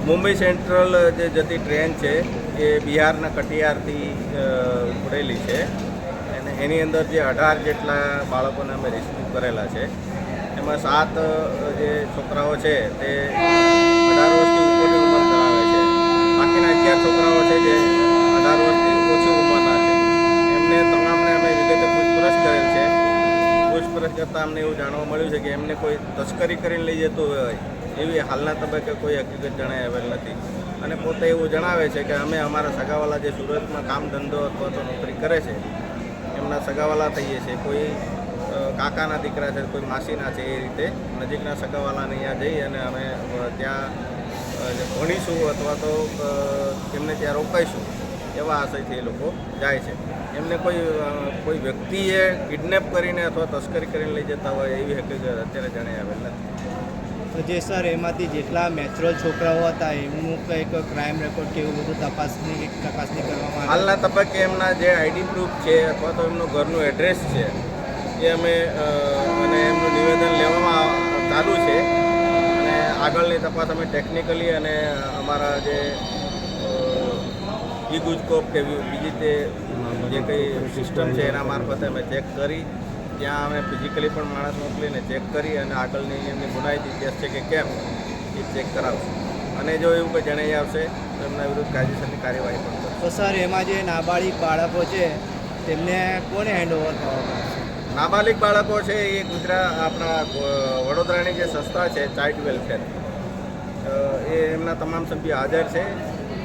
Mumbai central જે જતી train છે એ બિહારના કટિયારથી ઉપડેલી છે અને એની અંદર જે 18 જેટલા બાળકોને અમે રેસ્ક્યુ કરેલા છે. એમાં 7 જે છોકરાઓ છે તે 18 વર્ષથી ઉપરની ઉંમર ધરાવે છે. બાકીના 11 છોકરાઓ છે જે 18 વર્ષથી ઓછી ઉંમરના છે. એમને તમામને અમે વિગતે પૂછપરછ કરેલ છે. પૂછપરછ કરતાં અમને એવું જાણવા મળ્યું છે કે એમને કોઈ તસ્કરી કરીને લઈ જતું હોય એવી હાલના તબક્કે કોઈ હકીકત જણાઈ આવેલ નથી. અને પોતે એવું જણાવે છે કે અમે અમારા સગાવાલા જે સુરતમાં કામ ધંધો અથવા તો નોકરી કરે છે એમના સગાવાલા થઈએ છીએ. કોઈ કાકાના દીકરા છે, કોઈ માસીના છે, એ રીતે નજીકના સગાવાલાને અહીંયા જઈ અને અમે ત્યાં ભણીશું અથવા તો એમને ત્યાં રોકાઈશું એવા આશયથી એ લોકો જાય છે. એમને કોઈ વ્યક્તિએ કિડનેપ કરીને અથવા તસ્કરી કરીને લઈ જતા હોય એવી હકીકત અત્યારે જણાઈ આવેલ નથી. તો જે સર એમાંથી જેટલા મેચ્યોર છોકરાઓ હતા એમનું કંઈક ક્રાઇમ રેકોર્ડ કે એવું બધું ચકાસણી કરવામાં આવે? હાલના તબક્કે એમના જે આઈડી પ્રૂફ છે અથવા તો એમનું ઘરનું એડ્રેસ છે એ અમે અને એમનું નિવેદન લેવામાં ચાલુ છે. અને આગળની તપાસ અમે ટેકનિકલી અને અમારા જે ગુજકોપ કે બીજી તે જે કંઈ સિસ્ટમ છે એના મારફતે અમે ચેક કરી ત્યાં અમે ફિઝિકલી પણ માણસ મોકલીને ચેક કરી અને આગળની એમની ગુનાહિત ઇતિહાસ છે કે કેમ એ ચેક કરાવશું. અને જો એવું કંઈ જણાઈ આવશે તો એમના વિરુદ્ધ કાયદેસરની કાર્યવાહી પણ કરશું. તો સર એમાં જે નાબાળિગ બાળકો છે તેમને કોને હેન્ડઓવર કરવામાં આવશે? નાબાલિગ બાળકો છે એ આપણા વડોદરાની જે સંસ્થા છે ચાઇલ્ડ વેલફેર એ એમના તમામ સભ્યો હાજર છે.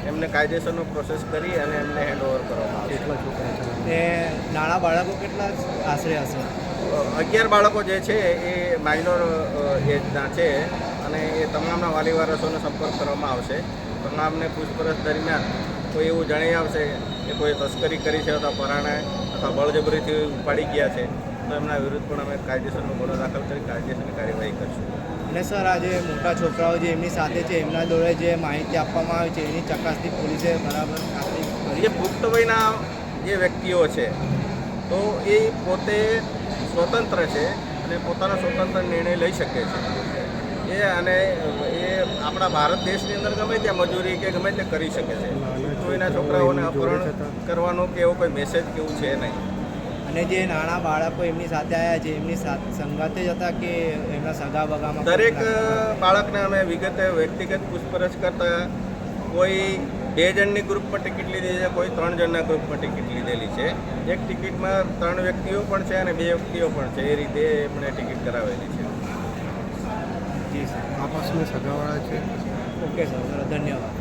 એમને કાયદેસરનો પ્રોસેસ કરી અને એમને હેન્ડઓવર કરવામાં આવશે. કેટલા છોકરા છે? ને નાના બાળકો કેટલા આશરે હશે? 11 બાળકો જે છે એ માઇનોર એજના છે અને એ તમામના વાલી વારસોનો સંપર્ક કરવામાં આવશે. તમામને પૂછપરછ દરમિયાન કોઈ એવું જણાઈ આવશે કે કોઈ તસ્કરી કરી છે અથવા પરાણે અથવા બળજબરીથી ઉપાડી ગયા છે તો એમના વિરુદ્ધ પણ અમે કાયદેસરનો ગુનો દાખલ કરી કાયદેસરની કાર્યવાહી કરીશું. અને સર આ જે મોટા છોકરાઓ જે એમની સાથે છે એમના જોડે જે માહિતી આપવામાં આવે છે એની ચકાસણી પોલીસે બરાબર ખાતરી કરી? જે પુખ્ત વયના જે વ્યક્તિઓ છે તો એ પોતે સ્વતંત્ર છે અને પોતાનો સ્વતંત્ર નિર્ણય લઈ શકે છે. અને એ આપણા ભારત દેશની અંદર ગમે ત્યાં મજૂરી કે ગમે તે કરી શકે છે. પુખ્ત વયના છોકરાઓને અપહરણ કરવાનો કે એવો કોઈ મેસેજ કે એવું છે નહીં. અને જે નાના બાળકો એમની સાથે આવ્યા છે એમની સંગાતે જ હતા કે એમના સગા બગામાં? દરેક બાળકને અમે વિગતે વ્યક્તિગત પૂછપરછ કરતા કોઈ 2 જણની ગ્રુપમાં ટિકિટ લીધી છે, કોઈ 3 જણના ગ્રુપમાં ટિકિટ લીધેલી છે. એક ટિકિટમાં 3 વ્યક્તિઓ પણ છે અને 2 વ્યક્તિઓ પણ છે. એ રીતે એમણે ટિકિટ કરાવેલી છે. જી સર. આપસમાં સગાવાળા છે. ઓકે સર, ધન્યવાદ.